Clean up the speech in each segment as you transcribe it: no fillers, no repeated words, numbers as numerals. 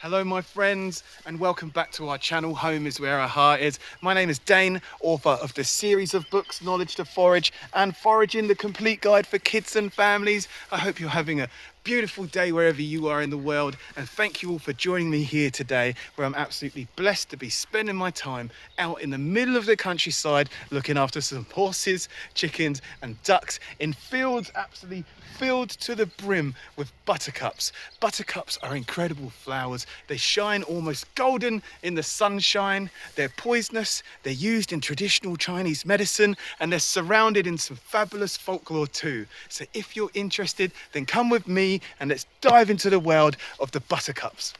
Hello my friends and welcome back to our channel. Home is where our heart is. My name is Dane, author of the series of books Knowledge to Forage and Foraging, the complete guide for kids and families. I hope you're having a beautiful day wherever you are in the world, and thank you all for joining me here today, where I'm absolutely blessed to be spending my time out in the middle of the countryside looking after some horses, chickens and ducks in fields absolutely filled to the brim with buttercups. Buttercups are incredible flowers. They shine almost golden in the sunshine. They're poisonous, they're used in traditional Chinese medicine, and they're surrounded in some fabulous folklore too. So if you're interested, then come with me and let's dive into the world of the buttercups.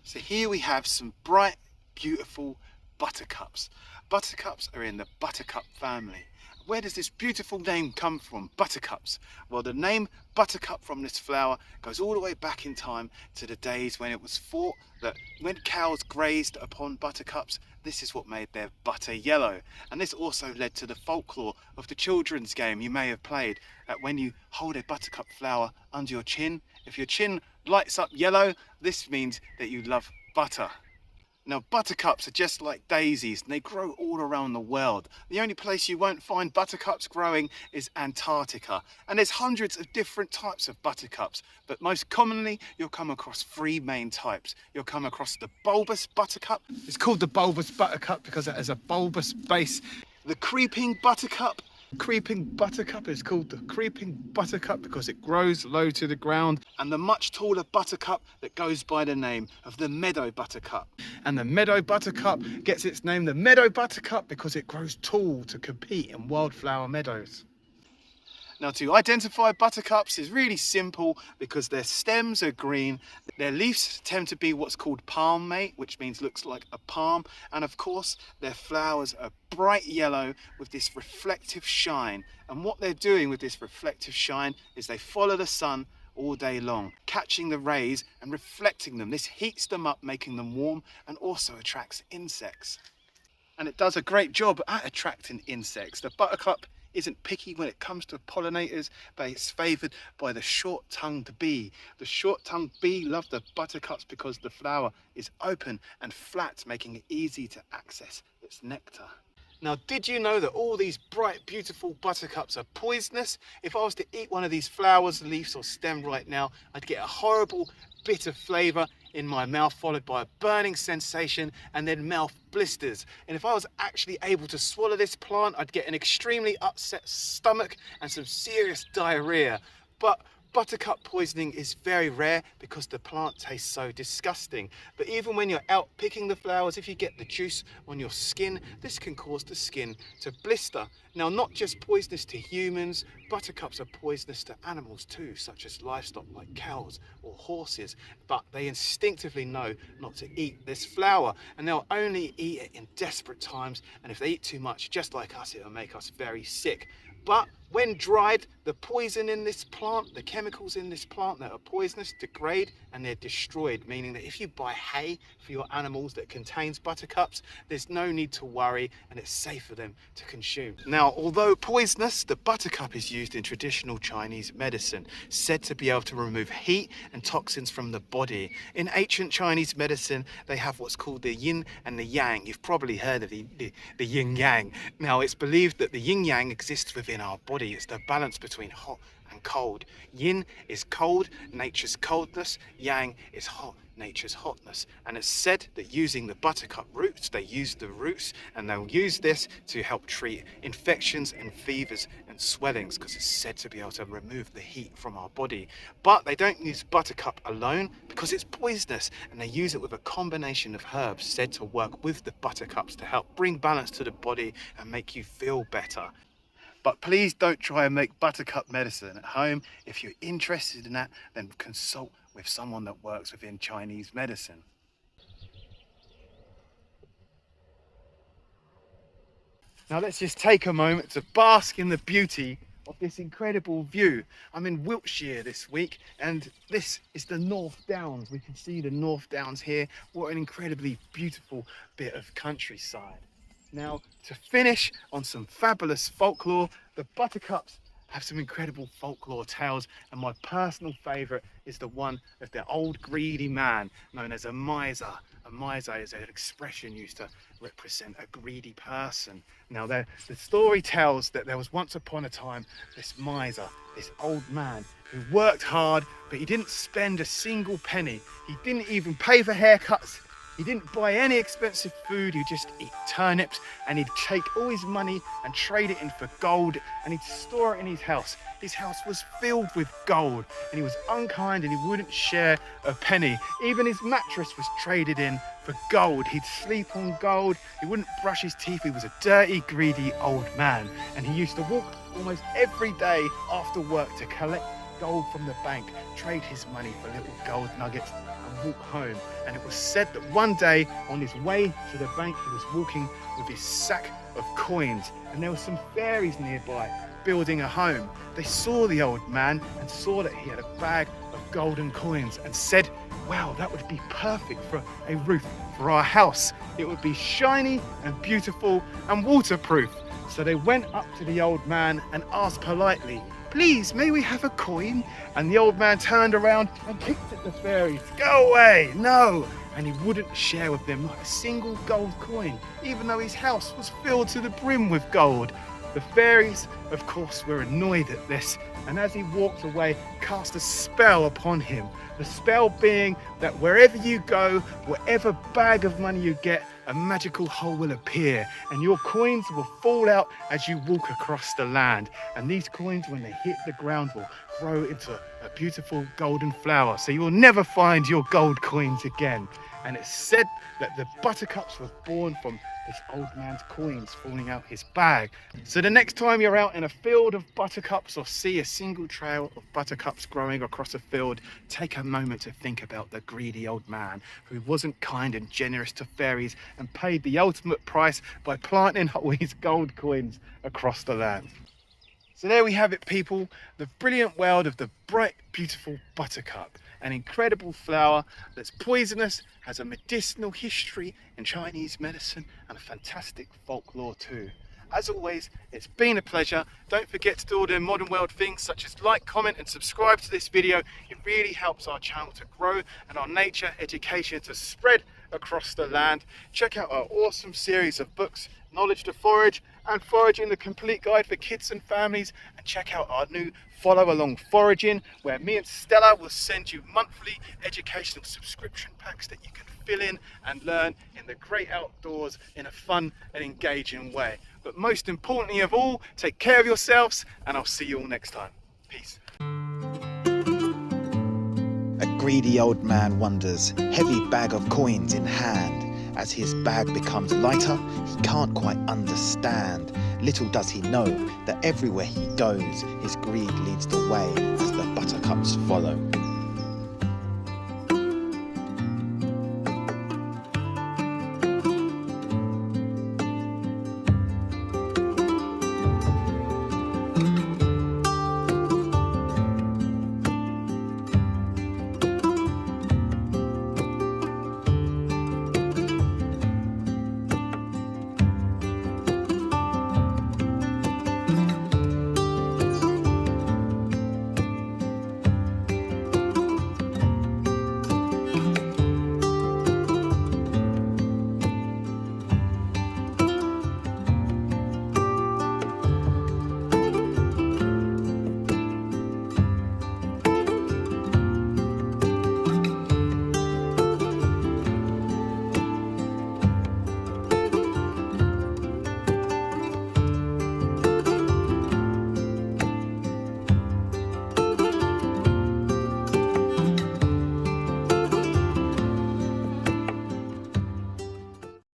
So here we have some bright, beautiful buttercups. Buttercups are in the buttercup family. Where does this beautiful name come from, buttercups? Well, the name buttercup from this flower goes all the way back in time to the days when it was thought that when cows grazed upon buttercups, this is what made their butter yellow. And this also led to the folklore of the children's game you may have played, that when you hold a buttercup flower under your chin, if your chin lights up yellow, this means that you love butter. Now, buttercups are just like daisies, and they grow all around the world. The only place you won't find buttercups growing is Antarctica. And there's hundreds of different types of buttercups, but most commonly you'll come across three main types. You'll come across the bulbous buttercup. It's called the bulbous buttercup because it has a bulbous base. The creeping buttercup. Creeping buttercup is called the creeping buttercup because it grows low to the ground, and the much taller buttercup that goes by the name of the meadow buttercup. And the meadow buttercup gets its name the meadow buttercup because it grows tall to compete in wildflower meadows. Now, to identify buttercups is really simple because their stems are green, their leaves tend to be what's called palmate, which means looks like a palm, and of course their flowers are bright yellow with this reflective shine. And what they're doing with this reflective shine is they follow the sun all day long, catching the rays and reflecting them. This heats them up, making them warm, and also attracts insects. And it does a great job at attracting insects. The buttercup isn't picky when it comes to pollinators, but it's favoured by the short-tongued bee. The short-tongued bee love the buttercups because the flower is open and flat, making it easy to access its nectar. Now, did you know that all these bright, beautiful buttercups are poisonous? If I was to eat one of these flowers, leaves or stem right now, I'd get a horrible, bitter flavour in my mouth, followed by a burning sensation and then mouth blisters. And if I was actually able to swallow this plant, I'd get an extremely upset stomach and some serious diarrhea. But buttercup poisoning is very rare because the plant tastes so disgusting. But even when you're out picking the flowers, if you get the juice on your skin, this can cause the skin to blister. Now, not just poisonous to humans, buttercups are poisonous to animals too, such as livestock like cows or horses, but they instinctively know not to eat this flower, and they'll only eat it in desperate times, and if they eat too much, just like us, it'll make us very sick. But when dried, the poison in this plant, the chemicals in this plant that are poisonous degrade and they're destroyed, meaning that if you buy hay for your animals that contains buttercups, there's no need to worry and it's safe for them to consume. Now, although poisonous, the buttercup is used in traditional Chinese medicine, said to be able to remove heat and toxins from the body. In ancient Chinese medicine, they have what's called the yin and the yang. You've probably heard of the yin yang. Now, it's believed that the yin yang exists within our body. It's the balance between hot and cold. Yin is cold, nature's coldness. Yang is hot, nature's hotness. And it's said that using the buttercup roots, they use the roots and they'll use this to help treat infections and fevers and swellings because it's said to be able to remove the heat from our body. But they don't use buttercup alone because it's poisonous, and they use it with a combination of herbs said to work with the buttercups to help bring balance to the body and make you feel better. But please don't try and make buttercup medicine at home. If you're interested in that, then consult with someone that works within Chinese medicine. Now let's just take a moment to bask in the beauty of this incredible view. I'm in Wiltshire this week, and this is the North Downs. We can see the North Downs here. What an incredibly beautiful bit of countryside. Now, to finish on some fabulous folklore, the buttercups have some incredible folklore tales, and my personal favourite is the one of the old greedy man known as a miser. A miser is an expression used to represent a greedy person. Now the story tells that there was once upon a time this miser, this old man, who worked hard, but he didn't spend a single penny. He didn't even pay for haircuts. He didn't buy any expensive food. He'd just eat turnips, and he'd take all his money and trade it in for gold, and he'd store it in his house. His house was filled with gold, and he was unkind, and he wouldn't share a penny. Even his mattress was traded in for gold. He'd sleep on gold. He wouldn't brush his teeth. He was a dirty, greedy old man, and he used to walk almost every day after work to collect gold from the bank, trade his money for little gold nuggets, and walk home. And it was said that one day on his way to the bank, he was walking with his sack of coins, and there were some fairies nearby building a home. They saw the old man and saw that he had a bag of golden coins and said, wow, that would be perfect for a roof for our house. It would be shiny and beautiful and waterproof. So they went up to the old man and asked politely, please, may we have a coin? And the old man turned around and kicked at the fairies. Go away, no! And he wouldn't share with them not a single gold coin, even though his house was filled to the brim with gold. The fairies, of course, were annoyed at this, and as he walked away, cast a spell upon him. The spell being that wherever you go, whatever bag of money you get, a magical hole will appear, and your coins will fall out as you walk across the land. And these coins, when they hit the ground, will grow into a beautiful golden flower, so you will never find your gold coins again. And it's said that the buttercups were born from this old man's coins falling out his bag. So the next time you're out in a field of buttercups or see a single trail of buttercups growing across a field, take a moment to think about the greedy old man who wasn't kind and generous to fairies and paid the ultimate price by planting all his gold coins across the land. So there we have it, people, the brilliant world of the bright, beautiful buttercup, an incredible flower that's poisonous, has a medicinal history in Chinese medicine, and a fantastic folklore too. As always, it's been a pleasure. Don't forget to do all the modern world things such as like, comment and subscribe to this video. It really helps our channel to grow and our nature education to spread across the land. Check out our awesome series of books, Knowledge to Forage and Foraging, the complete guide for kids and families. And check out our new Follow Along Foraging, where me and Stella will send you monthly educational subscription packs that you can fill in and learn in the great outdoors in a fun and engaging way. But most importantly of all, take care of yourselves, and I'll see you all next time. Peace. A greedy old man wonders, heavy bag of coins in hand. As his bag becomes lighter, he can't quite understand. Little does he know that everywhere he goes, his greed leads the way as the buttercups follow.